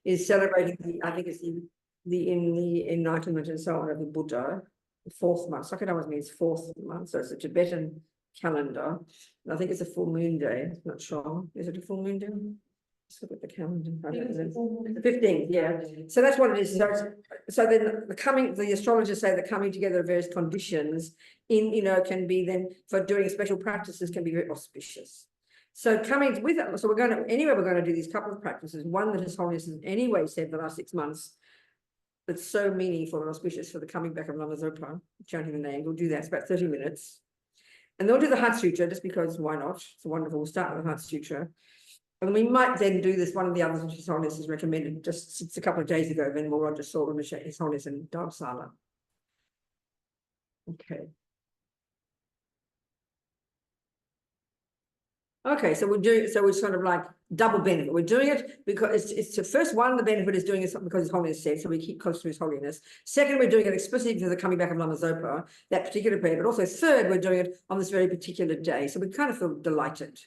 is celebrating the, I think it's the enlightenment and so on of the Buddha, the 4th month. Saka Dawa means 4th month, so it's a Tibetan calendar. And I think it's a full moon day. I'm not sure. Is it a full moon day? Let's look at the calendar. The 15th, yeah. So that's what it is. So then the astrologers say that coming together of various conditions can be then for doing special practices can be very auspicious. So coming with it, so we're going to do these couple of practices. One that His Holiness has anyway said the last 6 months that's so meaningful and auspicious for the coming back of Lama Zopa, chanting the name. We'll do that. It's about 30 minutes. And they'll do the Heart Sutra just because why not? It's wonderful. We'll start with the Heart Sutra. And we might then do this, one of the others which His Holiness has recommended just a couple of days ago, Venerable Roger Saul and His Holiness in Dharamsala. Okay. Okay, so we're sort of like double benefit. We're doing it because it's the first one, the benefit is doing it because His Holiness said, so we keep close to His Holiness. Second, we're doing it explicitly for the coming back of Lama Zopa, that particular prayer, but also third, we're doing it on this very particular day. So we kind of feel delighted,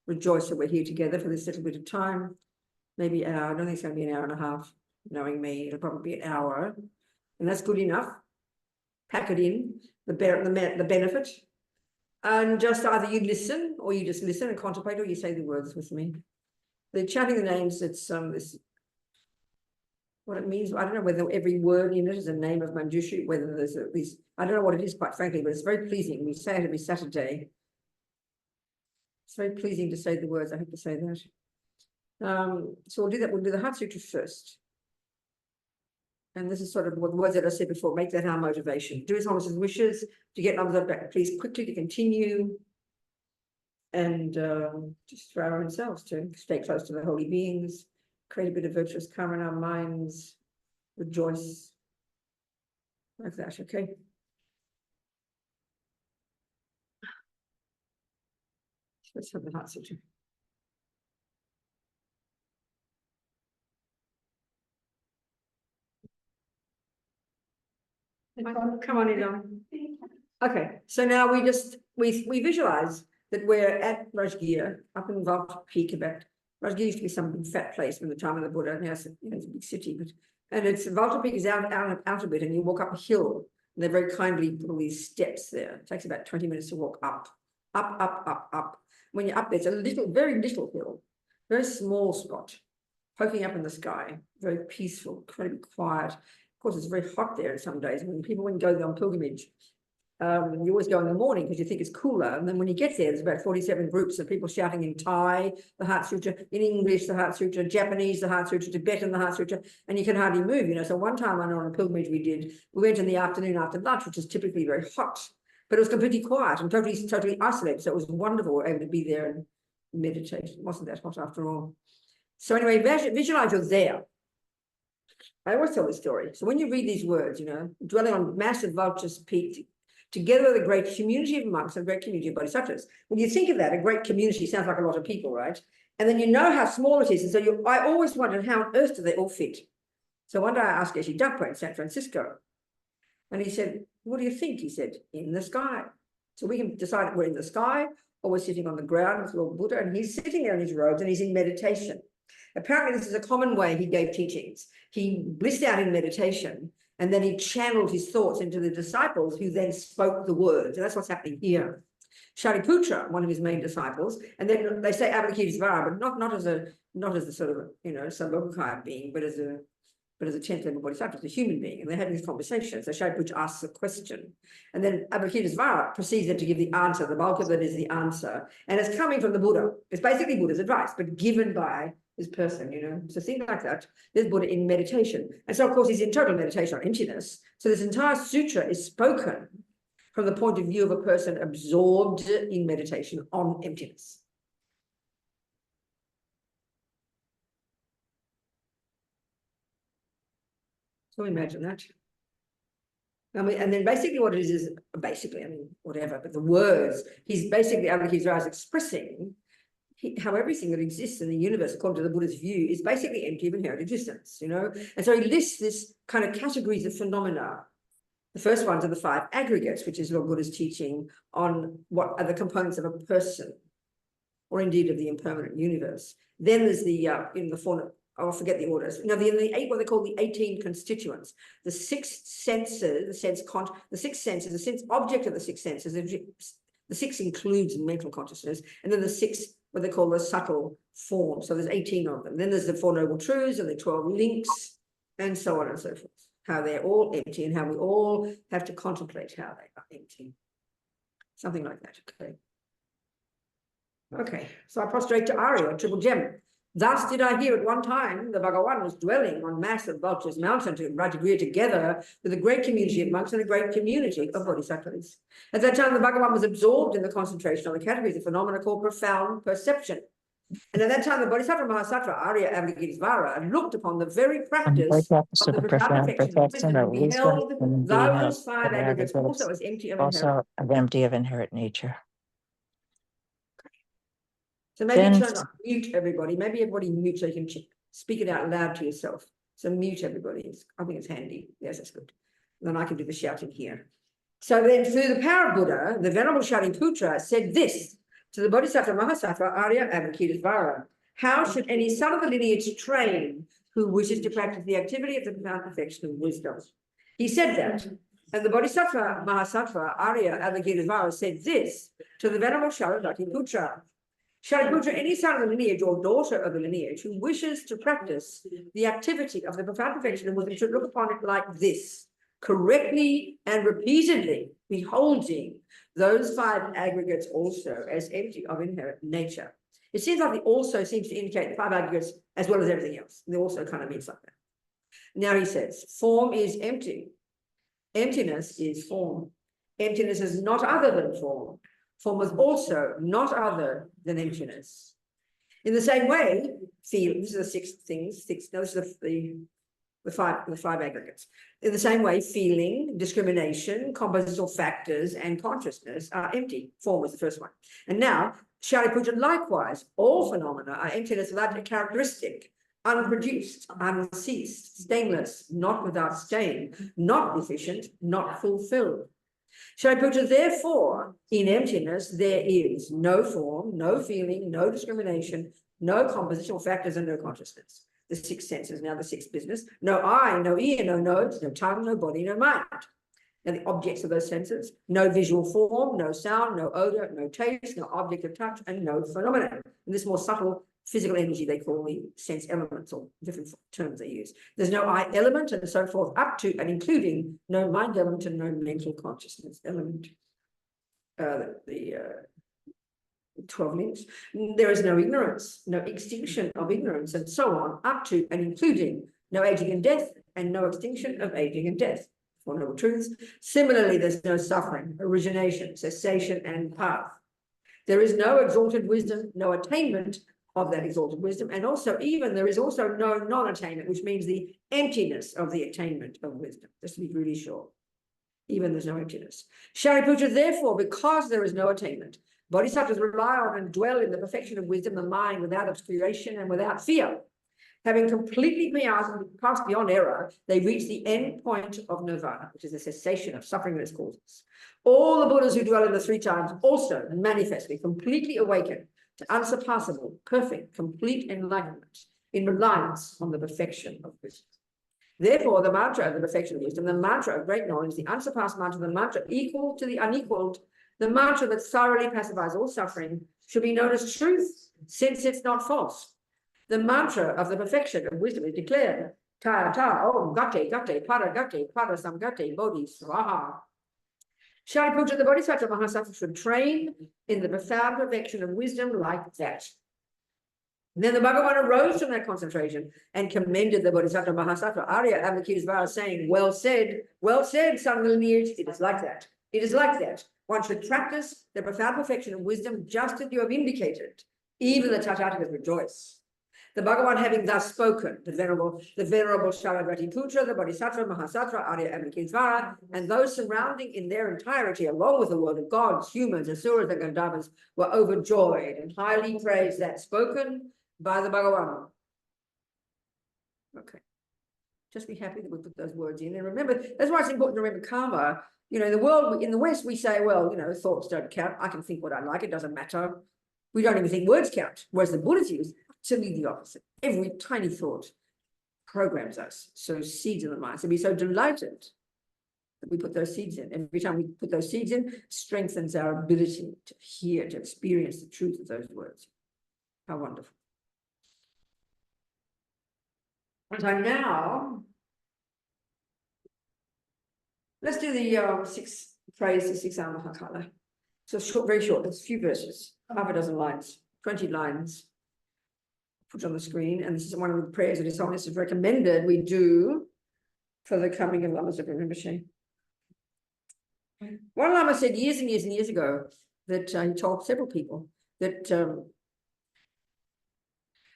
rejoice that we're here together for this little bit of time, maybe an hour. I don't think it's going to be an hour and a half, knowing me, it'll probably be an hour. And that's good enough. Pack it in, the benefit. And just either you listen or you just listen and contemplate or you say the words with me. The chanting the names, it's what it means. I don't know whether every word in it is a name of Manjushri, whether there's these, I don't know what it is quite frankly, but it's very pleasing. We say it every Saturday. It's very pleasing to say the words. I have to say that. So we'll do that. We'll do the Heart Sutra first. And this is sort of what the words that I said before, make that our motivation. Do His Holiness's wishes to get numbers back, please quickly to continue. And just for our own selves to stay close to the holy beings, create a bit of virtuous karma in our minds, rejoice. Like that, okay? Let's have the Heart Sutra. Come on in. Okay, so now we visualize that we're at Rajgir, up in Valta Peak. About Rajgir used to be some big fat place from the time of the Buddha. Now it's a big city, and it's Valta Peak is out a bit, and you walk up a hill, and they very kindly put all these steps there. It takes about 20 minutes to walk up. When you're up there, it's a little, very little hill, very small spot, poking up in the sky, very peaceful, incredibly quiet. Of course, it's very hot there some days. When people go there on pilgrimage, you always go in the morning because you think it's cooler. And then when you get there, there's about 47 groups of people shouting in Thai, the Heart Sutra, in English, the Heart Sutra, Japanese, the Heart Sutra, Tibetan, the Heart Sutra, and you can hardly move, So one time on a pilgrimage we went in the afternoon after lunch, which is typically very hot, but it was completely quiet and totally isolated. So it was wonderful. We were able to be there and meditate. It wasn't that hot after all. So anyway, visualize you're there. I always tell this story. So when you read these words, dwelling on massive vulture's peak, together with a great community of monks and a great community of bodhisattvas. When you think of that, a great community sounds like a lot of people, right? And then you know how small it is. And so I always wondered how on earth do they all fit? So one day I asked Geshe Dakpa in San Francisco, and he said, what do you think? He said, in the sky. So we can decide if we're in the sky or we're sitting on the ground with Lord Buddha, and he's sitting there in his robes and he's in meditation. Apparently, this is a common way he gave teachings. He blissed out in meditation, and then he channeled his thoughts into the disciples who then spoke the words. And that's what's happening here. Shariputra, one of his main disciples, and then they say Avalokitesvara, but not as the sort of, Sambhogakaya being, but as a 10th level bodhisattva, as a human being. And they're having this conversation. So Shariputra asks a question. And then Avalokitesvara proceeds then to give the answer. The bulk of it is the answer. And it's coming from the Buddha. It's basically Buddha's advice, but given by this person, So think like that. There's Buddha in meditation. And so, of course, he's in total meditation on emptiness. So this entire sutra is spoken from the point of view of a person absorbed in meditation on emptiness. So imagine that. And then basically what it is whatever, but the words, he's basically, Avalokitesvara is expressing how everything that exists in the universe, according to the Buddha's view, is basically empty of inherent existence, And so he lists this kind of categories of phenomena. The first ones are the 5 aggregates, which is Lord Buddha's teaching on what are the components of a person, or indeed of the impermanent universe. Then there's the I'll forget the orders. No, the eight, what they call the 18 constituents. The six senses, the six senses, the sense object of the six senses. The six includes mental consciousness, and then the six, what they call the subtle forms. So there's 18 of them. Then there's the Four Noble Truths and the 12 links, and so on and so forth. How they're all empty and how we all have to contemplate how they are empty. Something like that. Okay. Okay, so I prostrate to Arya, triple gem. Thus did I hear at one time the Bhagavan was dwelling on mass of Vulture's mountain to Rajagriha together with a great community of monks and a great community of bodhisattvas. At that time, the Bhagavan was absorbed in the concentration on the categories of phenomena called profound perception. And at that time, the Bodhisattva Mahasattva Arya Avadhigisvara looked upon the very practice of the profound perfection of wisdom and beheld those five aggregates also as empty of inherent nature. So maybe try not mute everybody. Maybe everybody mute so you can speak it out loud to yourself. So mute everybody. I think it's handy. Yes, that's good. And then I can do the shouting here. So then through the power of Buddha, the Venerable Shariputra said this to the Bodhisattva Mahasattva Arya Avadhigisvara. How should any son of the lineage train who wishes to practice the activity of the profound perfection of wisdom? He said that. And the Bodhisattva Mahasattva Arya Avadhigisvara said this to the Venerable Shariputra. Shariputra, any son of the lineage or daughter of the lineage who wishes to practice the activity of the profound perfection of wisdom should look upon it like this, correctly and repeatedly beholding those five aggregates also as empty of inherent nature. It seems like the also seems to indicate the five aggregates as well as everything else. The also kind of means like that. Now he says, form is empty. Emptiness is form. Emptiness is not other than form. Form is also not other than emptiness. In the same way, these are the six things. Those are the five aggregates. In the same way, feeling, discrimination, compositional factors, and consciousness are empty. Form was the first one. And now, Shariputra, likewise, all phenomena are emptiness without a characteristic, unproduced, unceased, stainless, not without stain, not deficient, not fulfilled. Shariputra, therefore, in emptiness, there is no form, no feeling, no discrimination, no compositional factors, and no consciousness. The six senses, now the sixth business. No eye, no ear, no nose, no tongue, no body, no mind. Now the objects of those senses, no visual form, no sound, no odor, no taste, no object of touch, and no phenomenon. And this more subtle physical energy they call the sense elements, or different terms they use. There's no I element and so forth, up to and including no mind element and no mental consciousness element. The 12 links. There is no ignorance, no extinction of ignorance, and so on, up to and including no aging and death, and no extinction of aging and death. Four Noble Truths. Similarly, there's no suffering, origination, cessation, and path. There is no exalted wisdom, no attainment of that exalted wisdom, and also there is also no non-attainment, which means the emptiness of the attainment of wisdom, just to be really sure. Even there's no emptiness. Shariputra, therefore, because there is no attainment, bodhisattvas rely on and dwell in the perfection of wisdom, the mind without obscuration and without fear. Having completely passed beyond error, they reach the end point of nirvana, which is the cessation of suffering and its causes. All the Buddhas who dwell in the three times also manifestly completely awaken to unsurpassable, perfect, complete enlightenment in reliance on the perfection of wisdom. Therefore, the mantra of the perfection of wisdom, the mantra of great knowledge, the unsurpassed mantra, the mantra equal to the unequaled, the mantra that thoroughly pacifies all suffering, should be known as truth, since it's not false. The mantra of the perfection of wisdom is declared, ta ta om gate gate para samgate bodhi swaha. Shariputra, the Bodhisattva Mahasattva, should train in the profound perfection of wisdom like that. And then the Bhagavan arose from that concentration and commended the Bodhisattva Mahasattva Arya Avadhigisvara, saying, well said, son of the lineage, it is like that. It is like that. One should practice the profound perfection of wisdom just as you have indicated. Even the Tathagatas rejoice. The Bhagavan having thus spoken, the venerable Shariputra, the Bodhisattva Mahasattva Arya Avadhigisvara, and those surrounding in their entirety, along with the world of gods, humans, asuras, and Gandharvas, were overjoyed and highly praised that spoken by the Bhagavan. Okay. Just be happy that we put those words in. And remember, that's why it's important to remember karma. You know, in the West, we say, well, you know, thoughts don't count. I can think what I like. It doesn't matter. We don't even think words count. Whereas the Buddhists use, Totally the opposite. Every tiny thought programs us. So seeds in the mind. So be so delighted that we put those seeds in. Every time we put those seeds in, strengthens our ability to hear, to experience the truth of those words. How wonderful. And so now, let's do the six phrase, the 6 hour Mahakala. So short, very short, it's a few verses, half a dozen lines, 20 lines. Put on the screen, and this is one of the prayers that His Holiness has recommended we do for the coming of Lamas of Rinpoche. One Lama said years and years and years ago that he told several people that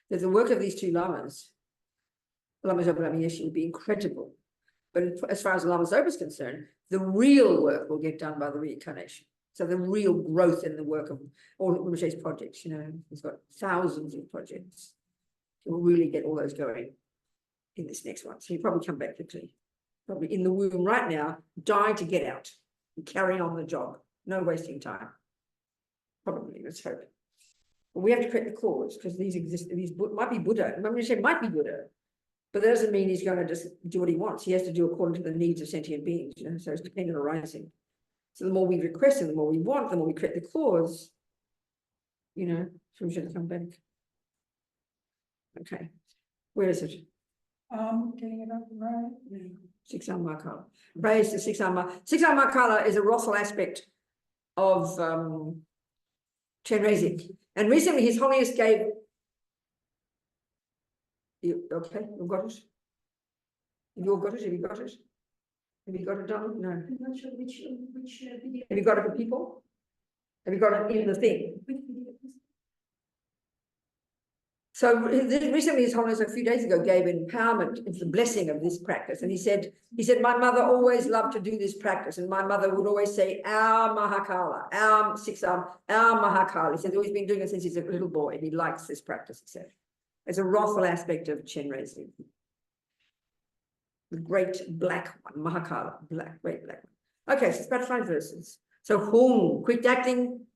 that the work of these two Lamas, Lama Zopa Lama Yeshe, would be incredible. But as far as Lama Zopa is concerned, the real work will get done by the reincarnation. So the real growth in the work of all Rinpoche's projects, you know, he's got thousands of projects. We'll really get all those going in this next one. So you probably come back quickly. Probably in the womb right now, dying to get out and carry on the job. No wasting time. Probably, let's hope. But we have to create the cause because these exist. These might be Buddha. I'm going to say might be Buddha, but that doesn't mean he's going to just do what he wants. He has to do according to the needs of sentient beings. You know, so it's dependent arising. So the more we request and the more we want, the more we create the cause. You know, so we should come back. Okay, where is it? Getting it up right. 6 hour Mahakala. Praise the 6 hour Mahakala. 6 hour Mahakala is a wrathful aspect of Chenrezig. And recently His Holiness gave. You okay? You've got it? Have you all got it? Have you got it? Have you got it done? No. I'm not sure which video. Have you got it for people? Have you got it in the thing? Which video? So recently, His Holiness, a few days ago, gave empowerment, it's the blessing of this practice. And he said, my mother always loved to do this practice. And my mother would always say, our Mahakala, our 6 hour, our Mahakala. He said, he's been doing it since he's a little boy and he likes this practice, he said. It's a wrathful aspect of Chenrezig. The great black one, Mahakala, great black one. Okay, so it's about 5 verses. So Hum, quick acting.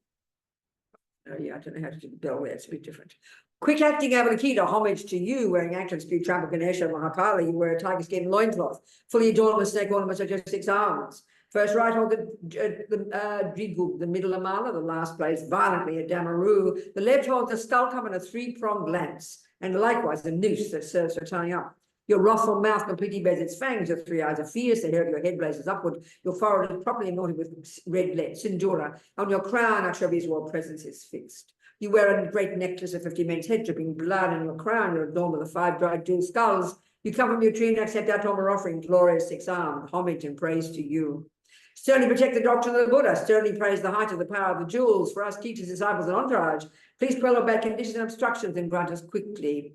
Oh yeah, I don't know how to do the bell there, it's a bit different. Quick acting Avalokita, homage to you, wearing ancient speed, trample Ganesha, Mahakala, you wear a tiger skin loincloth, fully adorned with snake ornaments of your 6 arms. First right hold the Drigub, the middle Amala, the last place violently at Damaru. The left holds a skull cup and a 3-pronged lance, and likewise a noose that serves for tying up. Your wrathful mouth completely bears its fangs, your 3 eyes are fierce, the hair of your head blazes upward, your forehead is properly anointed with red lead, Sindura. On your crown, Akshabi's royal presence is fixed. You wear a great necklace of 50 men's head, dripping blood in your crown, you're adorned with the 5 dried jewel skulls. You come from your tree and accept our Toma offering, glorious 6-armed, homage and praise to you. Sternly protect the doctrine of the Buddha, sternly praise the height of the power of the jewels. For us teachers, disciples, and entourage, please quell our bad conditions and obstructions and grant us quickly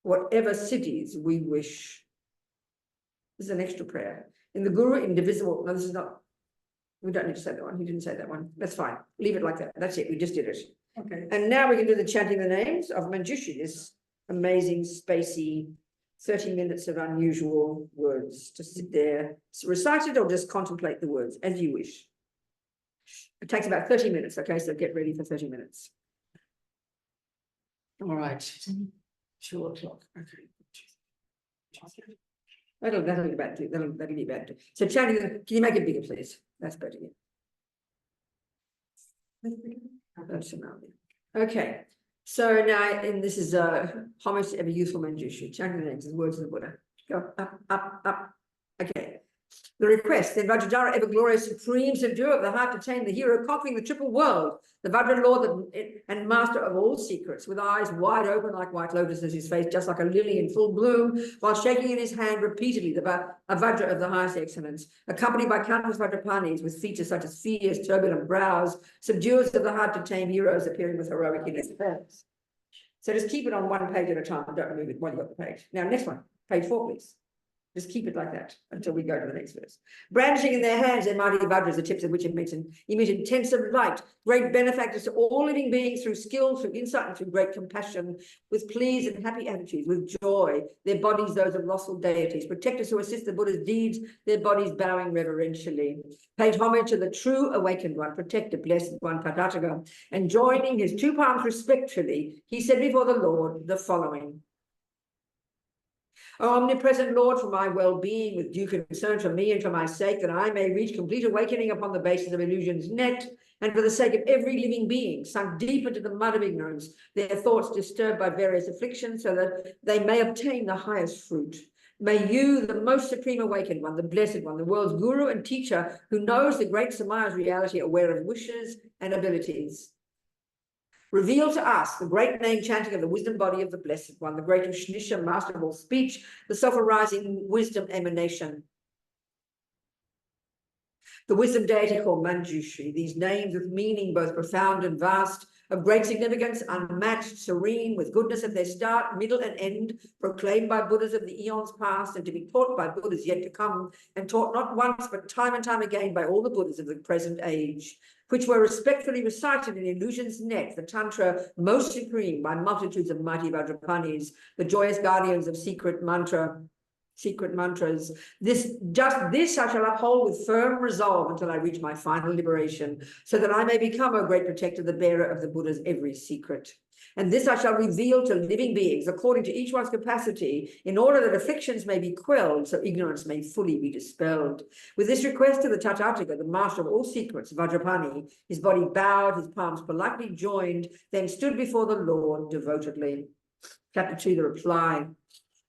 whatever cities we wish. This is an extra prayer. In the Guru, indivisible. No, this is not. We don't need to say that one. He didn't say that one. That's fine. Leave it like that. That's it. We just did it. Okay. And now we can do the chanting the names of Manjushri, this amazing, spacey, 30 minutes of unusual words. Just sit there, recite it or just contemplate the words as you wish. It takes about 30 minutes, okay? So get ready for 30 minutes. All right. 2 o'clock. Okay. That'll be about it. That'll be about it. So chanting, can you make it bigger, please? That's better. That's okay. So now, and this is homage to every youthful Manjushri, chanting the names and words of the Buddha. Go up, up, up. Okay. The request, then Vajradhara, ever glorious, supreme subduer of the heart, attained the hero, conquering the triple world, the Vajra Lord and master of all secrets, with eyes wide open like white lotuses, his face just like a lily in full bloom, while shaking in his hand repeatedly a Vajra of the highest excellence, accompanied by countless Vajrapanis with features such as fierce, turbulent brows, subduers of the heart to tame heroes appearing with heroic in his defense. So just keep it on one page at a time. Don't remove it while you've got the page. Now, next one, page 4, please. Just keep it like that until we go to the next verse. Brandishing in their hands their mighty vajras, the tips of which emit intensive light, great benefactors to all living beings through skill, through insight, and through great compassion, with pleased and happy attitudes, with joy, their bodies those of lawful deities, protectors who assist the Buddha's deeds, their bodies bowing reverentially. Paid homage to the true awakened one, protected, blessed one, Tathagata, and joining his two palms respectfully, he said before the Lord the following. O omnipresent Lord, for my well-being, with due concern for me and for my sake, that I may reach complete awakening upon the basis of illusion's net, and for the sake of every living being, sunk deep into the mud of ignorance, their thoughts disturbed by various afflictions, so that they may obtain the highest fruit. May you, the most supreme awakened one, the blessed one, the world's guru and teacher, who knows the great Samaya's reality, aware of wishes and abilities, reveal to us the great name chanting of the wisdom body of the Blessed One, the great Ushnisha, master of all speech, the self-arising wisdom emanation. The wisdom deity called Manjushri, these names with meaning both profound and vast, of great significance, unmatched, serene, with goodness at their start, middle, and end, proclaimed by Buddhas of the eons past, and to be taught by Buddhas yet to come, and taught not once, but time and time again by all the Buddhas of the present age, which were respectfully recited in illusion's net, the Tantra most supreme, by multitudes of mighty Vajrapanis, the joyous guardians of secret mantras. Just this I shall uphold with firm resolve until I reach my final liberation, so that I may become, O great protector, the bearer of the Buddha's every secret. And this I shall reveal to living beings according to each one's capacity, in order that afflictions may be quelled, so ignorance may fully be dispelled. With this request to the Tathagata, the master of all secrets, Vajrapani, his body bowed, his palms politely joined, then stood before the Lord devotedly. Chapter 2, the reply.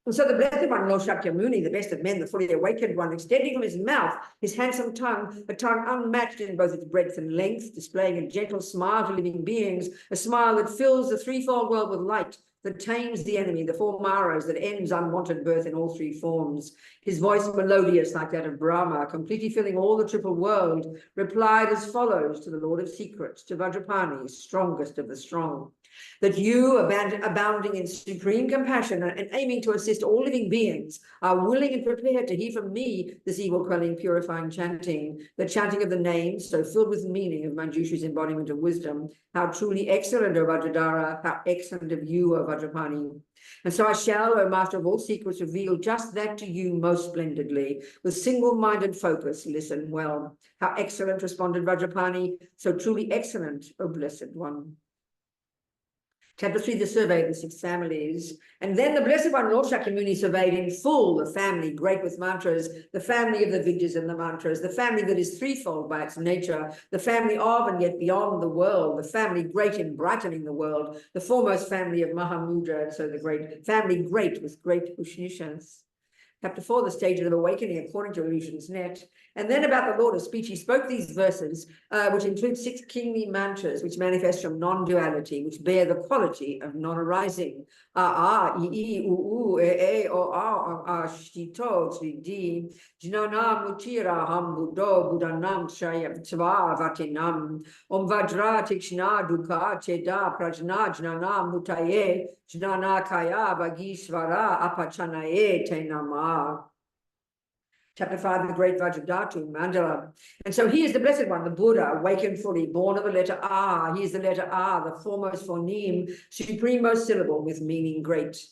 And so the blessed one, Lord Shakyamuni, the best of men, the fully awakened one, extending from his mouth his handsome tongue, a tongue unmatched in both its breadth and length, displaying a gentle smile to living beings, a smile that fills the threefold world with light, that tames the enemy, the four maras, that ends unwanted birth in all three forms. His voice melodious like that of Brahma, completely filling all the triple world, replied as follows to the Lord of Secrets, to Vajrapani, strongest of the strong. That you, abounding in supreme compassion and aiming to assist all living beings, are willing and prepared to hear from me this evil-quelling, purifying chanting, the chanting of the names, so filled with meaning, of Manjushri's embodiment of wisdom. How truly excellent, O Vajradhara, how excellent of you, O Vajrapani. And so I shall, O master of all secrets, reveal just that to you most splendidly, with single-minded focus. Listen well. How excellent, responded Vajrapani, so truly excellent, O blessed one. Chapter 3, the survey of the 6 families. And then the Blessed One, Lord Shakyamuni, surveyed in full the family, great with mantras, the family of the Vidyas and the mantras, the family that is threefold by its nature, the family of and yet beyond the world, the family great in brightening the world, the foremost family of Mahamudra, so the great family great with great Ushnishas. Chapter 4, the stages of awakening according to illusion's net. And then about the Lord of Speech, he spoke these verses, which include 6 kingly mantras, which manifest from non-duality, which bear the quality of non-arising. Shito, Tridi, Jinana, Mutira, Ham, Buddho, Buddhanam, Shayavtva, Vatinam, Om Vajra, Tikshna, Dukkha, Cheda, Prajna, Jnana, Mutaye, Jnana Kaya, Bhagishvara, Apachanaye, Tenama. Chapter 5, the great Vajradhatu, Mandala. And so he is the Blessed One, the Buddha, awakened fully, born of the letter R. He is the letter R, the foremost phoneme, supremost syllable with meaning great.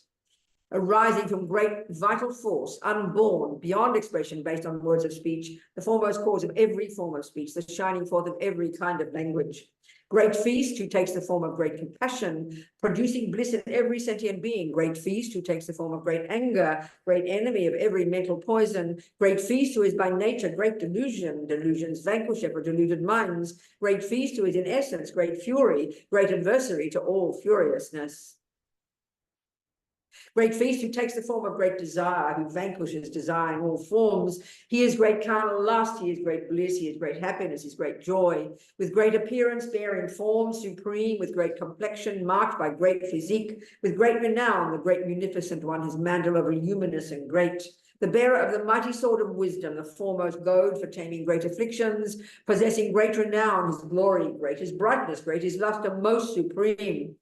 Arising from great vital force, unborn, beyond expression based on words of speech, the foremost cause of every form of speech, the shining forth of every kind of language. Great feast, who takes the form of great compassion, producing bliss in every sentient being. Great feast, who takes the form of great anger, great enemy of every mental poison. Great feast, who is by nature great delusion, delusions vanquish ever deluded minds. Great feast, who is in essence great fury, great adversary to all furiousness. Great feast, who takes the form of great desire, who vanquishes desire in all forms. He is great carnal lust, he is great bliss, he is great happiness, he is great joy. With great appearance, bearing form supreme, with great complexion, marked by great physique, with great renown, the great munificent one, his mandala voluminous and great. The bearer of the mighty sword of wisdom, the foremost goad for taming great afflictions, possessing great renown, his glory great, his brightness great, his luster most supreme.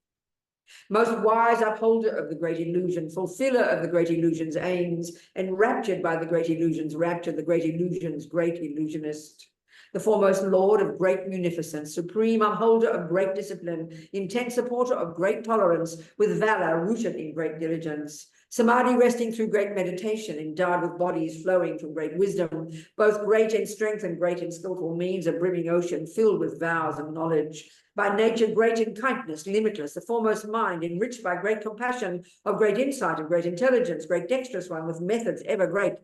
Most wise upholder of the great illusion, fulfiller of the great illusion's aims, enraptured by the great illusion's rapture, the great illusion's great illusionist. The foremost lord of great munificence, supreme upholder of great discipline, intense supporter of great tolerance, with valor rooted in great diligence. Samadhi resting through great meditation, endowed with bodies flowing from great wisdom, both great in strength and great in skillful means, a brimming ocean filled with vows and knowledge. By nature great in kindness, limitless, the foremost mind, enriched by great compassion, of great insight, of great intelligence, great dexterous one, with methods ever great.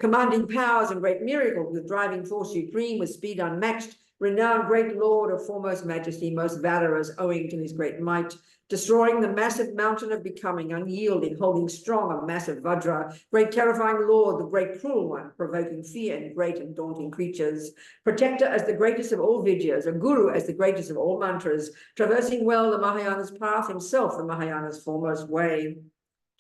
Commanding powers and great miracles, with driving force supreme, with speed unmatched, renowned great lord of foremost majesty, most valorous, owing to his great might, destroying the massive mountain of becoming, unyielding, holding strong a massive vajra, great terrifying lord, the great cruel one, provoking fear in great and daunting creatures, protector as the greatest of all vidyas, a guru as the greatest of all mantras, traversing well the Mahayana's path, himself the Mahayana's foremost way.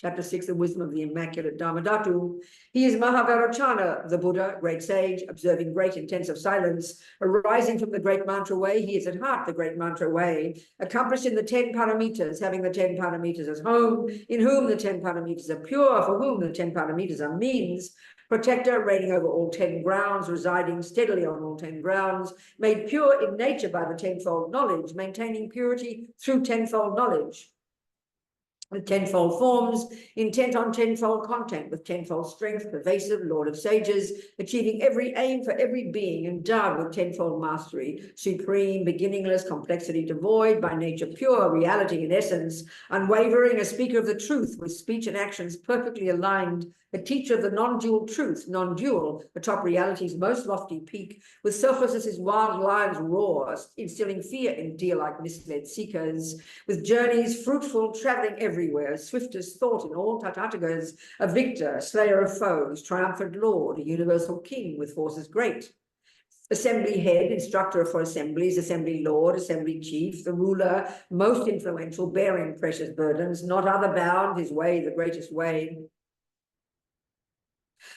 Chapter 6, the wisdom of the immaculate Dharmadhatu. He is Mahavairocana, the Buddha, great sage, observing great intensive silence, arising from the great mantra way. He is at heart the great mantra way, accomplished in the 10 paramitas, having the 10 paramitas as home, in whom the 10 paramitas are pure, for whom the 10 paramitas are means, protector, reigning over all 10 grounds, residing steadily on all 10 grounds, made pure in nature by the tenfold knowledge, maintaining purity through tenfold knowledge. With tenfold forms, intent on tenfold content, with tenfold strength, pervasive, lord of sages, achieving every aim for every being, endowed with tenfold mastery, supreme, beginningless, complexity devoid, by nature pure, reality in essence, unwavering, a speaker of the truth, with speech and actions perfectly aligned, a teacher of the non-dual truth, non-dual, atop reality's most lofty peak, with selflessness as wild lions roar, instilling fear in deer-like misled seekers, with journeys fruitful, traveling everywhere, swiftest thought in all Tathagatas, a victor, slayer of foes, triumphant lord, a universal king with forces great. Assembly head, instructor for assemblies, assembly lord, assembly chief, the ruler, most influential, bearing precious burdens, not other bound, his way the greatest way.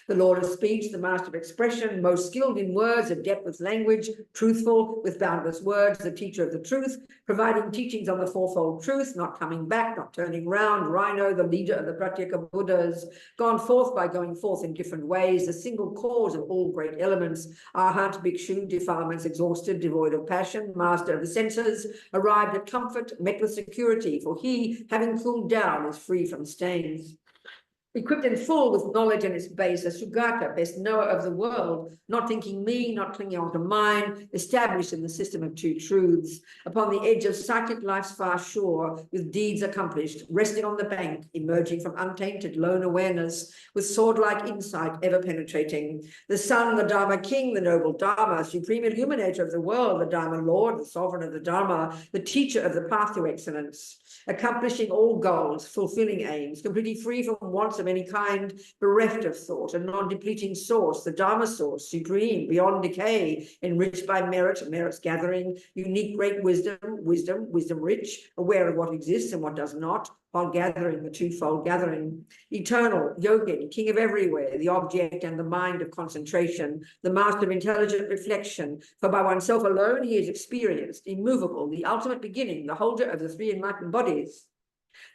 The lord of speech, the master of expression, most skilled in words, adept with language, truthful with boundless words, the teacher of the truth, providing teachings on the fourfold truth, not coming back, not turning round, Rhino, the leader of the Pratyeka Buddhas, gone forth by going forth in different ways, the single cause of all great elements, Arhat, Bhikshu, defilements exhausted, devoid of passion, master of the senses, arrived at comfort, met with security, for he, having cooled down, is free from stains. Equipped and full with knowledge and its base, a Sugata, best knower of the world, not thinking me, not clinging on to mine, established in the system of two truths, upon the edge of psychic life's far shore, with deeds accomplished, resting on the bank, emerging from untainted lone awareness, with sword-like insight ever penetrating. The sun, the Dharma king, the noble Dharma, supreme illuminator of the world, the Dharma lord, the sovereign of the Dharma, the teacher of the path to excellence, accomplishing all goals, fulfilling aims, completely free from wants of any kind, bereft of thought, a non-depleting source, the Dharma source, supreme, beyond decay, enriched by merit, merit's gathering, unique great wisdom, wisdom rich, aware of what exists and what does not, while gathering the twofold gathering, eternal, yogin, king of everywhere, the object and the mind of concentration, the master of intelligent reflection, for by oneself alone he is experienced, immovable, the ultimate beginning, the holder of the three enlightened bodies.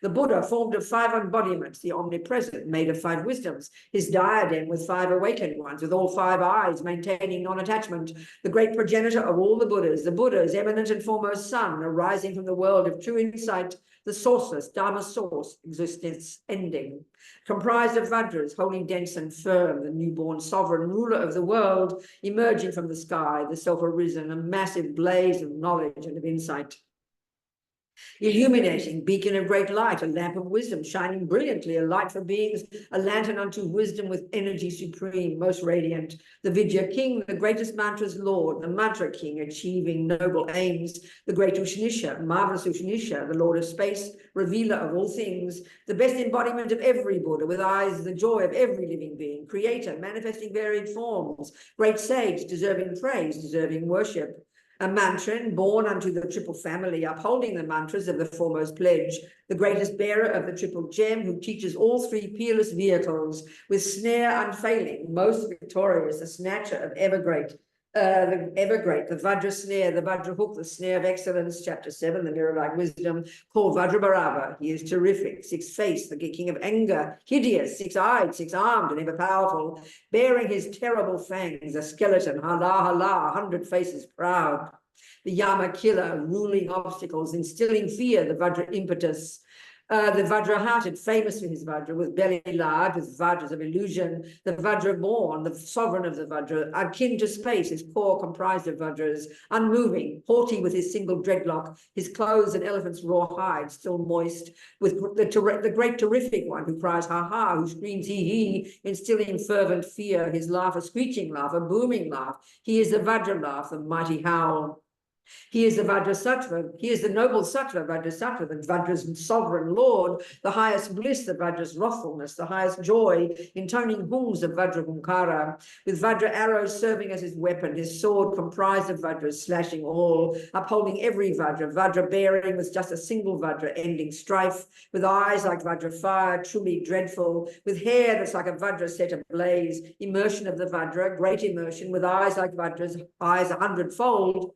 The Buddha, formed of 5 embodiments, the omnipresent, made of 5 wisdoms, his diadem with 5 awakened ones, with all 5 eyes, maintaining non-attachment, the great progenitor of all the Buddha's eminent and foremost son, arising from the world of true insight, the sourceless, Dharma source, existence ending, comprised of Vajras, holding dense and firm, the newborn sovereign ruler of the world, emerging from the sky, the self-arisen, a massive blaze of knowledge and of insight. Illuminating, beacon of great light, a lamp of wisdom, shining brilliantly, a light for beings, a lantern unto wisdom with energy supreme, most radiant, the Vidya king, the greatest mantra's lord, the mantra king, achieving noble aims, the great Ushnisha, marvelous Ushnisha, the lord of space, revealer of all things, the best embodiment of every Buddha, with eyes the joy of every living being, creator, manifesting varied forms, great sage, deserving praise, deserving worship, a mantran born unto the triple family, upholding the mantras of the foremost pledge, the greatest bearer of the triple gem, who teaches all 3 peerless vehicles, with snare unfailing, most victorious, the snatcher of ever great, the ever great, the Vajra snare, the Vajra hook, the snare of excellence, chapter 7, the mirror-like wisdom, called Vajra Bharava. He is terrific, six-faced, the king of anger, hideous, six-eyed, six-armed, and ever powerful, bearing his terrible fangs, a skeleton, hala hala, 100 faces proud. The Yama killer, ruling obstacles, instilling fear, the Vajra impetus. The Vajra-hearted, famous for his Vajra, with belly large, with Vajras of illusion, the Vajra-born, the sovereign of the Vajra, akin to space, his core comprised of Vajras, unmoving, haughty with his single dreadlock, his clothes an elephant's raw hide, still moist, with the great terrific one who cries ha-ha, who screams he, instilling fervent fear, his laugh a screeching laugh, a booming laugh. He is the Vajra laugh, the mighty howl. He is the Vajrasattva. He is the noble Sattva, Vajrasattva, the Vajra's sovereign lord, the highest bliss, the Vajra's wrathfulness, the highest joy, intoning hums of Vajra Hunkara, with Vajra arrows serving as his weapon, his sword comprised of Vajras, slashing all, upholding every Vajra, Vajra bearing with just a single Vajra, ending strife, with eyes like Vajra fire, truly dreadful, with hair that's like a Vajra set ablaze, immersion of the Vajra, great immersion, with eyes like Vajra's, eyes 100-fold,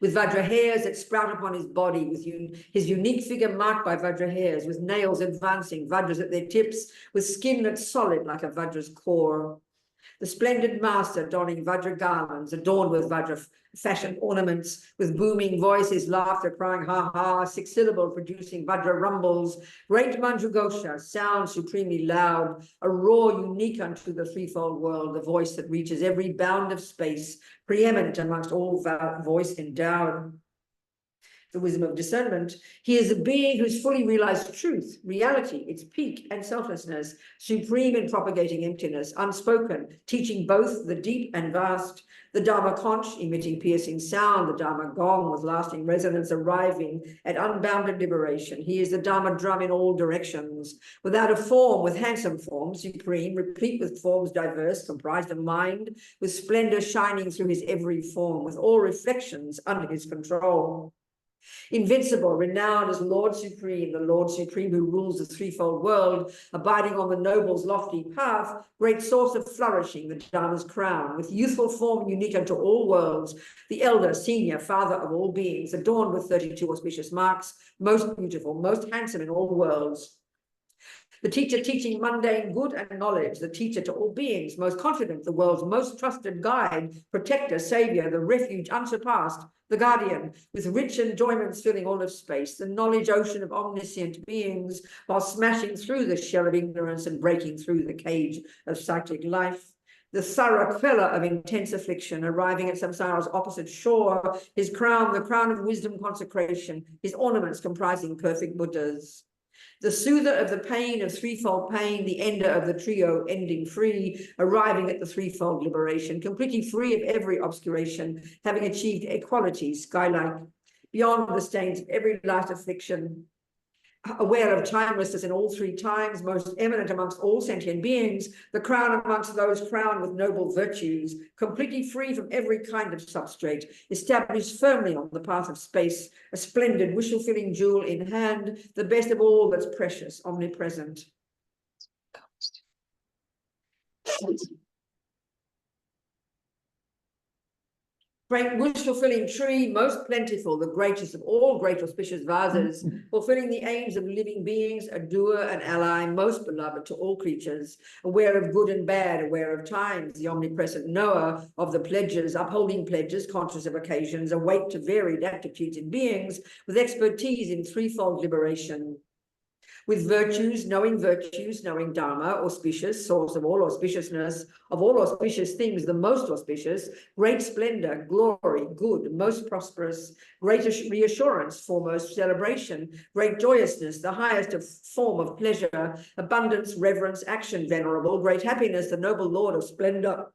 with Vajra hairs that sprout upon his body, with his unique figure marked by Vajra hairs, with nails advancing, Vajras at their tips, with skin that's solid like a Vajra's core. The splendid master donning Vajra garlands, adorned with Vajra fashion ornaments, with booming voices, laughter, crying ha-ha, six-syllable, producing Vajra rumbles, great Manjughosha, sound supremely loud, a roar unique unto the threefold world, the voice that reaches every bound of space, preeminent amongst all voice endowed. The wisdom of discernment. He is a being who's fully realized truth, reality, its peak and selflessness, supreme in propagating emptiness, unspoken, teaching both the deep and vast, the Dharma conch emitting piercing sound, the Dharma gong with lasting resonance arriving at unbounded liberation. He is the Dharma drum in all directions, without a form, with handsome form, supreme, replete with forms diverse, comprised of mind, with splendor shining through his every form, with all reflections under his control. Invincible, renowned as Lord Supreme, the Lord Supreme who rules the threefold world, abiding on the noble's lofty path, great source of flourishing, the Dharma's crown, with youthful form unique unto all worlds, the elder, senior, father of all beings, adorned with 32 auspicious marks, most beautiful, most handsome in all worlds. The teacher teaching mundane good and knowledge, the teacher to all beings, most confident, the world's most trusted guide, protector, savior, the refuge unsurpassed, the guardian, with rich enjoyments filling all of space, the knowledge ocean of omniscient beings, while smashing through the shell of ignorance and breaking through the cage of cyclic life. The thorough queller of intense affliction, arriving at samsara's opposite shore, his crown, the crown of wisdom consecration, his ornaments comprising perfect Buddhas. The soother of the pain of threefold pain, the ender of the trio ending free, arriving at the threefold liberation, completely free of every obscuration, having achieved equality, sky-like, beyond the stains of every light affliction, aware of timelessness in all three times, most eminent amongst all sentient beings, the crown amongst those crowned with noble virtues, completely free from every kind of substrate, established firmly on the path of space, a splendid wish-fulfilling jewel in hand, the best of all that's precious, omnipresent. Great wish-fulfilling tree, most plentiful, the greatest of all great auspicious vases, fulfilling the aims of living beings, a doer, an ally, most beloved to all creatures, aware of good and bad, aware of times, the omnipresent knower of the pledges, upholding pledges, conscious of occasions, awake to varied aptitudes in beings, with expertise in threefold liberation. With virtues, knowing Dharma, auspicious, source of all auspiciousness, of all auspicious things, the most auspicious, great splendor, glory, good, most prosperous, great reassurance, foremost celebration, great joyousness, the highest of form of pleasure, abundance, reverence, action, venerable, great happiness, the noble Lord of splendor,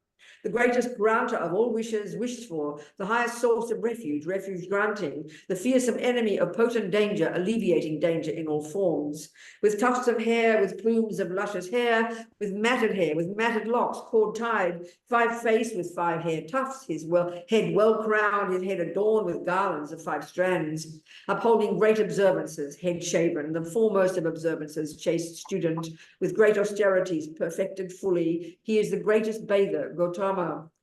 the greatest granter of all wishes wished for, the highest source of refuge, refuge granting, the fearsome enemy of potent danger, alleviating danger in all forms, with tufts of hair, with plumes of luscious hair, with matted locks, cord tied, 5 face with 5 hair tufts, his head well crowned, his head adorned with garlands of 5 strands, upholding great observances, head shaven, the foremost of observances, chaste student, with great austerities perfected fully. He is the greatest bather, Gautama,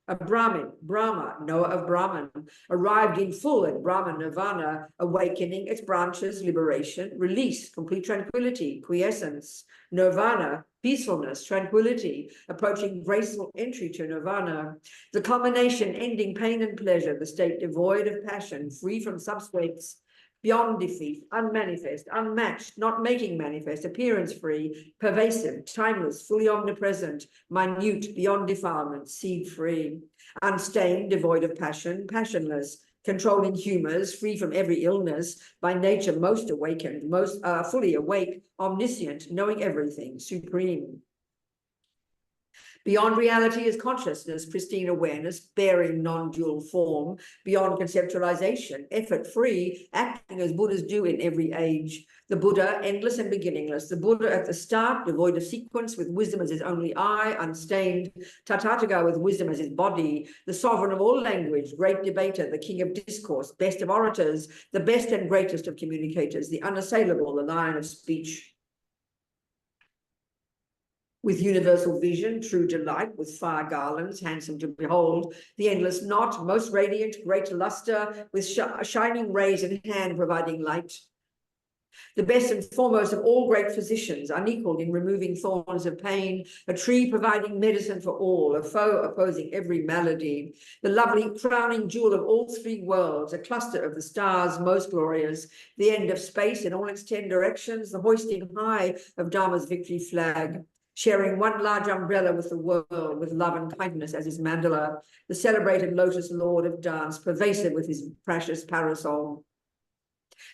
A Brahmin, Brahma, knower of Brahman, arrived in full at Brahma Nirvana, awakening its branches, liberation, release, complete tranquility, quiescence, Nirvana, peacefulness, tranquility, approaching graceful entry to Nirvana, the culmination ending pain and pleasure, the state devoid of passion, free from substrates, beyond defeat, unmanifest, unmatched, not making manifest, appearance-free, pervasive, timeless, fully omnipresent, minute, beyond defilement, seed-free, unstained, devoid of passion, passionless, controlling humors, free from every illness, by nature most awakened, most fully awake, omniscient, knowing everything, supreme. Beyond reality is consciousness, pristine awareness, bearing non-dual form, beyond conceptualization, effort-free, acting as Buddhas do in every age. The Buddha, endless and beginningless. The Buddha at the start, devoid of sequence, with wisdom as his only eye, unstained. Tathagata with wisdom as his body. The sovereign of all language, great debater, the king of discourse, best of orators, the best and greatest of communicators, the unassailable, the lion of speech. With universal vision, true delight, with fire garlands, handsome to behold, the endless knot, most radiant, great luster, with shining rays in hand providing light. The best and foremost of all great physicians, unequaled in removing thorns of pain, a tree providing medicine for all, a foe opposing every malady, the lovely crowning jewel of all three worlds, a cluster of the stars most glorious, the end of space in all its 10 directions, the hoisting high of Dharma's victory flag, sharing one large umbrella with the world, with love and kindness as his mandala, the celebrated lotus lord of dance, pervasive with his precious parasol.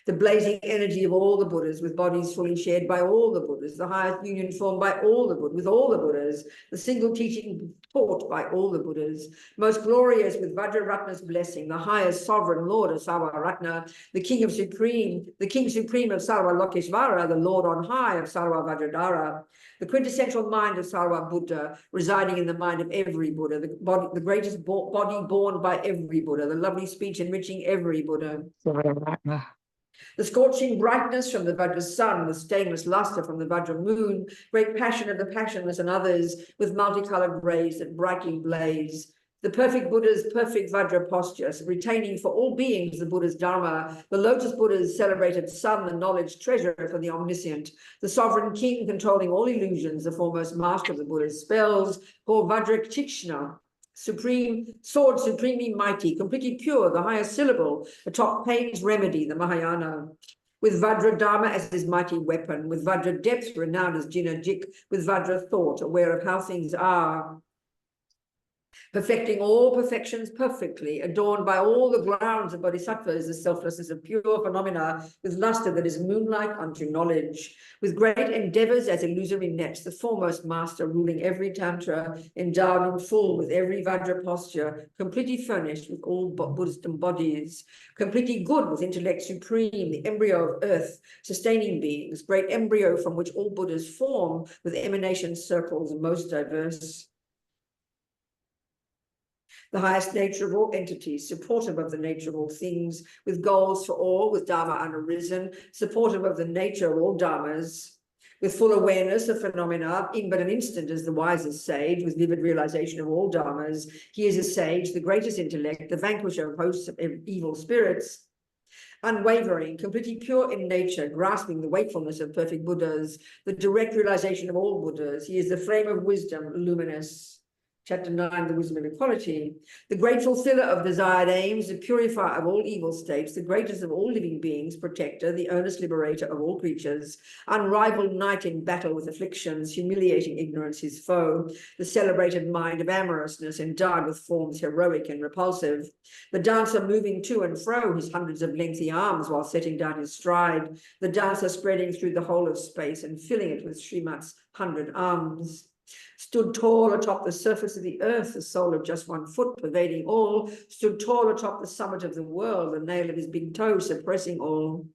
The blazing energy of all the Buddhas, with bodies fully shared by all the Buddhas, the highest union formed by all the Buddhas, with all the Buddhas, the single teaching taught by all the Buddhas, most glorious with Vajraratna's blessing, the highest sovereign lord of Sarva Ratna, the king supreme of Sarva Lokeshvara, the lord on high of Sarva Vajradhara, the quintessential mind of Sarva Buddha, residing in the mind of every Buddha, the greatest body born by every Buddha, the lovely speech enriching every Buddha. The scorching brightness from the Vajra sun, the stainless luster from the Vajra moon, great passion of the passionless and others, with multicolored rays that brightly blaze. The perfect Buddha's perfect Vajra posture, retaining for all beings the Buddha's Dharma, the lotus Buddha's celebrated sun, the knowledge treasure for the omniscient, the sovereign king controlling all illusions, the foremost master of the Buddha's spells, called Vajrakshishna, supreme sword, supremely mighty, completely pure, the highest syllable, atop pain's remedy, the Mahayana, with Vajra Dharma as his mighty weapon, with Vajra depth renowned as Jinajik, with Vajra thought, aware of how things are, perfecting all perfections perfectly, adorned by all the grounds of bodhisattvas, the selflessness of pure phenomena, with luster that is moonlight unto knowledge, with great endeavors as illusory nets, the foremost master ruling every tantra, endowed in full with every Vajra posture, completely furnished with all Buddhism bodies, completely good with intellect supreme, the embryo of earth, sustaining beings, great embryo from which all Buddhas form, with emanation circles most diverse. The highest nature of all entities, supportive of the nature of all things, with goals for all, with Dharma unarisen, supportive of the nature of all Dharmas, with full awareness of phenomena, in but an instant as the wisest sage, with vivid realization of all Dharmas. He is a sage, the greatest intellect, the vanquisher of hosts of evil spirits, unwavering, completely pure in nature, grasping the wakefulness of perfect Buddhas, the direct realization of all Buddhas. He is the flame of wisdom, luminous. Chapter 9, the wisdom of equality, the great fulfiller of desired aims, the purifier of all evil states, the greatest of all living beings, protector, the earnest liberator of all creatures, unrivaled knight in battle with afflictions, humiliating ignorance his foe, the celebrated mind of amorousness, endowed with forms heroic and repulsive, the dancer moving to and fro his hundreds of lengthy arms while setting down his stride, the dancer spreading through the whole of space and filling it with Srimat's 100 arms. Stood tall atop the surface of the earth, the sole of just 1 foot, pervading all, stood tall atop the summit of the world, the nail of his big toe suppressing all.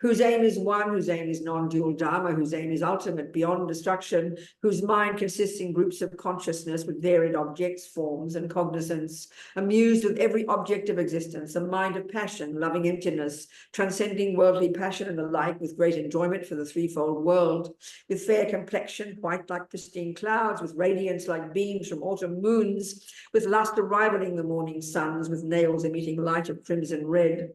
whose aim is one, whose aim is non-dual Dharma, whose aim is ultimate beyond destruction, whose mind consists in groups of consciousness with varied objects, forms, and cognizance, amused with every object of existence, a mind of passion, loving emptiness, transcending worldly passion and the like, with great enjoyment for the threefold world, with fair complexion, white like pristine clouds, with radiance like beams from autumn moons, with luster rivaling the morning suns, with nails emitting light of crimson red,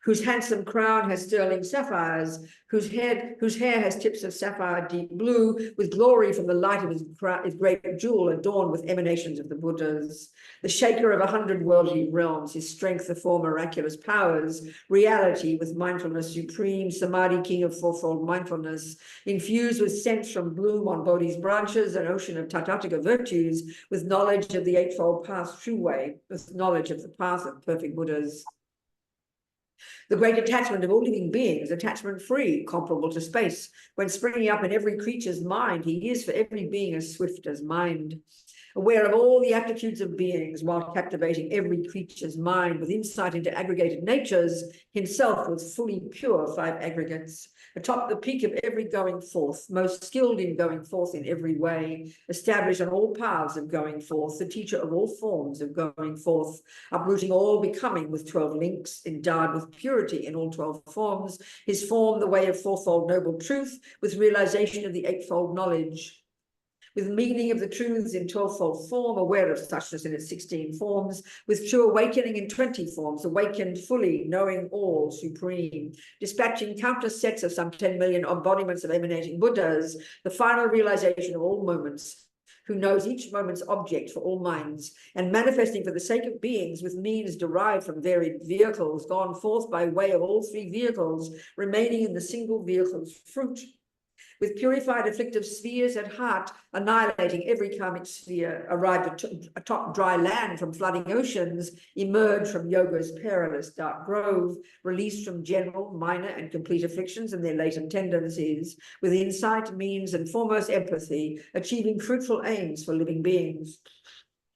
whose handsome crown has sterling sapphires, whose hair has tips of sapphire deep blue, with glory from the light of his great jewel adorned with emanations of the Buddhas, the shaker of 100 worldly realms, his strength the four miraculous powers, reality with mindfulness supreme, samadhi king of fourfold mindfulness, infused with scents from bloom on Bodhi's branches, an ocean of tathagata virtues, with knowledge of the eightfold path true way, with knowledge of the path of perfect Buddhas. The great attachment of all living beings, attachment free, comparable to space. When springing up in every creature's mind, he is for every being as swift as mind. Aware of all the aptitudes of beings, while captivating every creature's mind with insight into aggregated natures, himself was fully pure five aggregates. Atop the peak of every going forth, most skilled in going forth in every way, established on all paths of going forth, the teacher of all forms of going forth, uprooting all becoming with 12 links, endowed with purity in all 12 forms, his form the way of fourfold noble truth, with realization of the eightfold knowledge, with meaning of the truths in 12-fold form, aware of suchness in its 16 forms, with true awakening in 20 forms, awakened fully, knowing all supreme, dispatching countless sets of some 10 million embodiments of emanating Buddhas, the final realization of all moments, who knows each moment's object for all minds, and manifesting for the sake of beings with means derived from varied vehicles, gone forth by way of all three vehicles, remaining in the single vehicle's fruit, with purified afflictive spheres at heart, annihilating every karmic sphere, arrived atop dry land from flooding oceans, emerged from yoga's perilous dark grove, released from general, minor, and complete afflictions and their latent tendencies, with insight, means, and foremost empathy, achieving fruitful aims for living beings.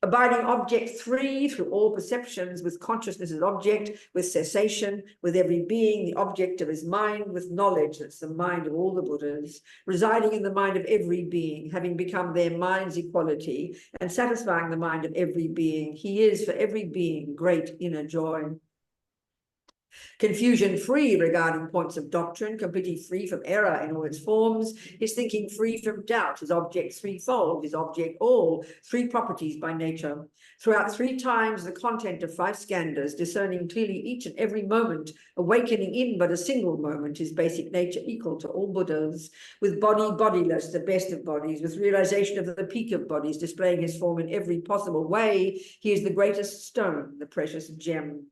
Abiding object three through all perceptions, with consciousness as object, with cessation, with every being, the object of his mind, with knowledge, that's the mind of all the Buddhas, residing in the mind of every being, having become their mind's equality, and satisfying the mind of every being. He is for every being great inner joy. Confusion-free regarding points of doctrine, completely free from error in all its forms, his thinking free from doubt, his object threefold, his object all, three properties by nature. Throughout 3 times the content of 5 skandhas, discerning clearly each and every moment, awakening in but a single moment, his basic nature equal to all Buddhas, with body bodiless, the best of bodies, with realization of the peak of bodies, displaying his form in every possible way, he is the greatest stone, the precious gem.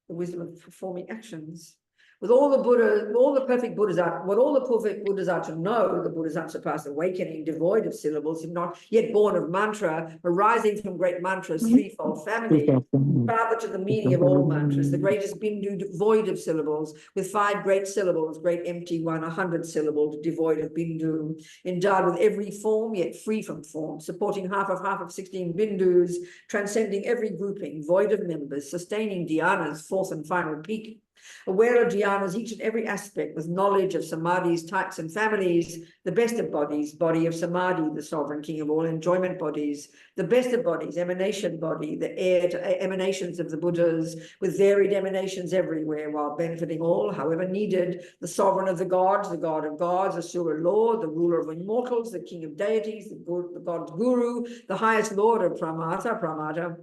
The wisdom of performing actions. With all the Buddha, all the perfect Buddhas are, what all the perfect Buddhas are to know, the Buddhas unsurpassed awakening, devoid of syllables, if not yet born of mantra, arising from great mantras, threefold family, father to the meaning of all mantras, the greatest Bindu devoid of syllables, with 5 great syllables, great empty one, 100 syllables, devoid of Bindu, endowed with every form, yet free from form, supporting half of 16 Bindus, transcending every grouping, void of members, sustaining dhyana's 4th and final peak, aware of dhyana's each and every aspect, with knowledge of samadhi's types and families, the best of bodies, body of samadhi, the sovereign king of all enjoyment bodies, the best of bodies, emanation body, the heir to emanations of the Buddhas, with varied emanations everywhere, while benefiting all, however needed, the sovereign of the gods, the god of gods, Asura lord, the ruler of immortals, the king of deities, the god's guru, the highest lord of pramata,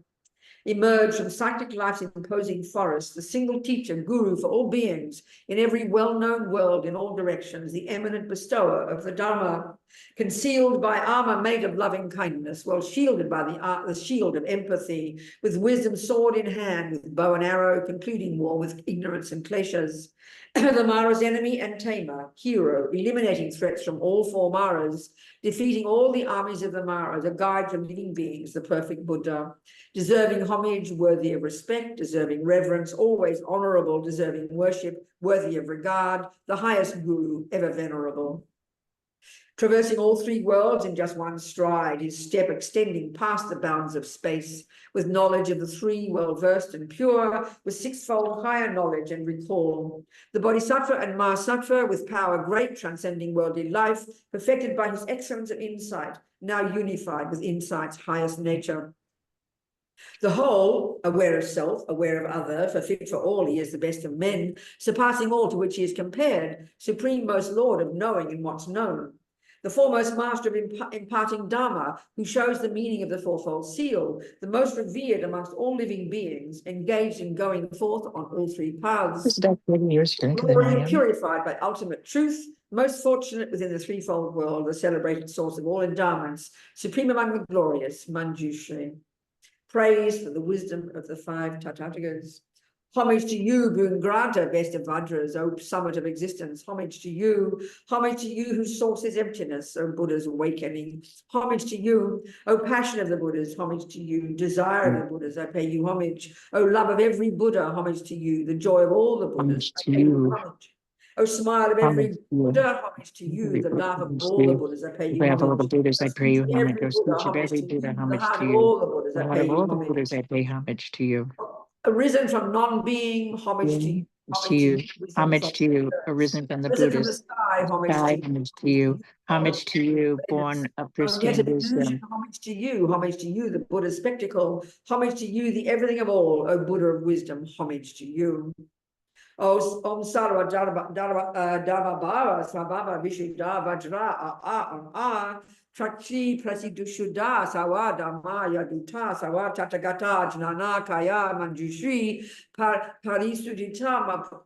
emerged from cyclic life's imposing forest, the single teacher, guru for all beings, in every well-known world, in all directions, the eminent bestower of the Dharma, concealed by armor made of loving kindness, well shielded by the shield of empathy, with wisdom sword in hand, with bow and arrow, concluding war with ignorance and kleshas, the Mara's enemy and tamer, hero, eliminating threats from all 4 Maras, defeating all the armies of the Mara, the guide for living beings, the perfect Buddha, deserving homage, worthy of respect, deserving reverence, always honorable, deserving worship, worthy of regard, the highest guru, ever venerable. traversing all three worlds in just one stride, his step extending past the bounds of space, with knowledge of the three well-versed and pure, with sixfold higher knowledge and recall. The Bodhisattva and Mahasattva, with power great, transcending worldly life, perfected by his excellence of insight, now unified with insight's highest nature. The whole, aware of self, aware of other, for fit for all he is the best of men, surpassing all to which he is compared, supreme most lord of knowing in what's known. The foremost master of imparting Dharma, who shows the meaning of the fourfold seal, the most revered amongst all living beings, engaged in going forth on all three paths. Glory and purified by ultimate truth, most fortunate within the threefold world, the celebrated source of all endowments, supreme among the glorious, Manjushri. Praise for the wisdom of the five Tathagatas. Homage to you, Boongranta, best of Vajras, O summit of existence. Homage to you whose source is emptiness, O Buddha's awakening. Homage to you, O passion of the Buddhas. Homage to you, desire of the Buddhas. I pay you homage. O love of every Buddha. Homage to you, the joy of all the Buddhas. I pay you homage. O smile of every Buddha, homage to you, the laugh of all the Buddhas, I pay you homage. All the Buddhas, I pray you homage. Every Buddha, homage to you, the heart of all the Buddhas, I pay you homage. I pay homage to you. Arisen from non-being, homage to you. Homage to you, arisen from the Buddhas. Sky, Homage to you. Homage to you, born of pristine wisdom. Homage to you, the Buddha's spectacle. Homage to you, the everything of all, O Buddha of wisdom, homage to you. Om Sarva Dharma Bhava Svabhava Vishuddha Vajra Chakshi Prasidushuddha Sawa Dhamma Yaduta Sawa Tathagata Jnana Kaya Manjushri Parisudita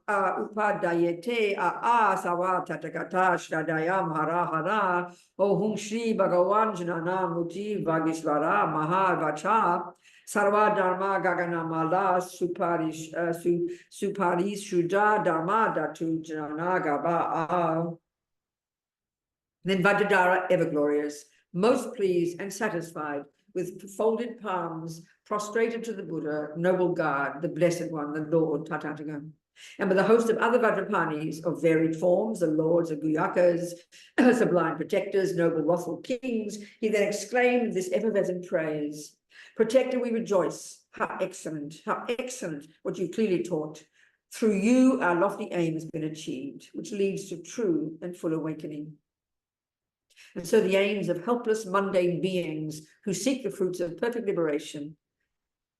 Upadayete Sawa Tathagata Shradayam Hara Hara Hum Shri Bhagavan Jnana Muti Vagishvara Mahavacha Sarva Dharma Gaganamala Suparis Shuddha Dharma Datu Jnana Gaba. Then Vajradhara, ever glorious, most pleased and satisfied, with folded palms, prostrated to the Buddha, noble guard, the blessed one, the Lord Tathagata. And with a host of other Vajrapanis of varied forms, the lords of Guyakas, sublime protectors, noble wrathful kings, he then exclaimed this effervescent praise. Protector, we rejoice. How excellent what you clearly taught. Through you, our lofty aim has been achieved, which leads to true and full awakening. And so the aims of helpless, mundane beings who seek the fruits of perfect liberation.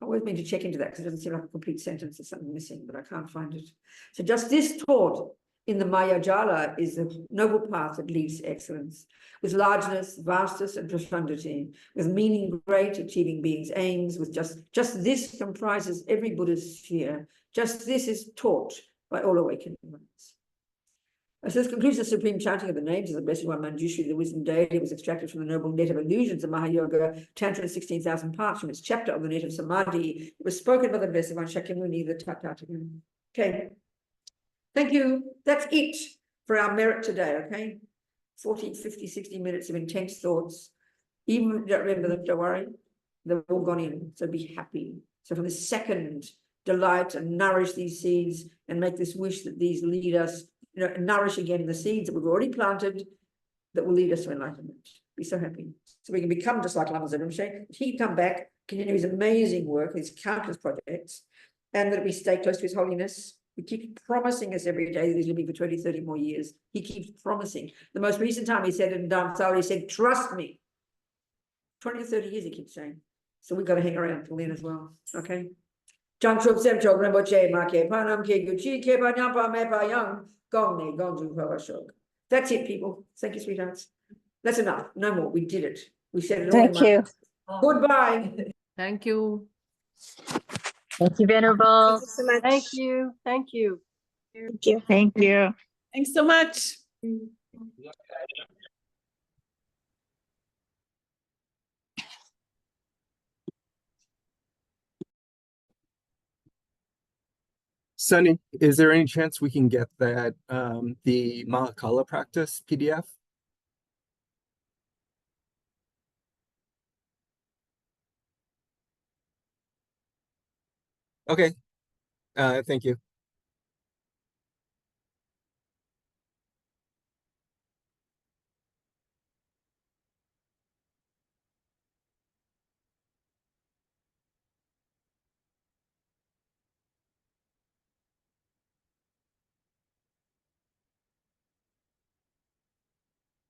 I always mean to check into that because it doesn't seem like a complete sentence. There's something missing, but I can't find it. So just this taught in the Maya Jala is the noble path that leads to excellence, with largeness, vastness, and profundity, with meaning great, achieving beings' aims, with just this comprises every Buddha's sphere. Just this is taught by all awakened ones. So this concludes the supreme chanting of the names of the Blessed One Manjushri, the wisdom deity, was extracted from the noble net of illusions of Mahayoga, Tantra in 16,000 parts, from its chapter of the net of Samadhi. It was spoken by the Blessed One Shakyamuni, the Tathagata. Okay. Thank you. That's it for our merit today, okay? 40, 50, 60 minutes of intense thoughts. Even if you don't remember them, don't worry. They've all gone in, so be happy. So from the second, delight and nourish these seeds and make this wish that these lead us, nourish again the seeds that we've already planted that will lead us to enlightenment. Be so happy. So we can become just like Lama Rinpoche. He can come back, continue his amazing work, his countless projects, and that we stay close to his holiness. We keep promising us every day that he's living for 20, 30 more years. He keeps promising. The most recent time he said in Dhammasala, he said, trust me. 20 to 30 years, he keeps saying. So we've got to hang around till then as well. Okay? That's it, people. Thank you, sweethearts. That's enough. No more. We did it. We said it all. Thank you. Goodbye. Thank you. Thank you, Venerable. so much. Thank you. Thank you. Thank you. Thank you. Thanks so much. Sunny, is there any chance we can get that the Mahakala practice PDF? Okay, thank you.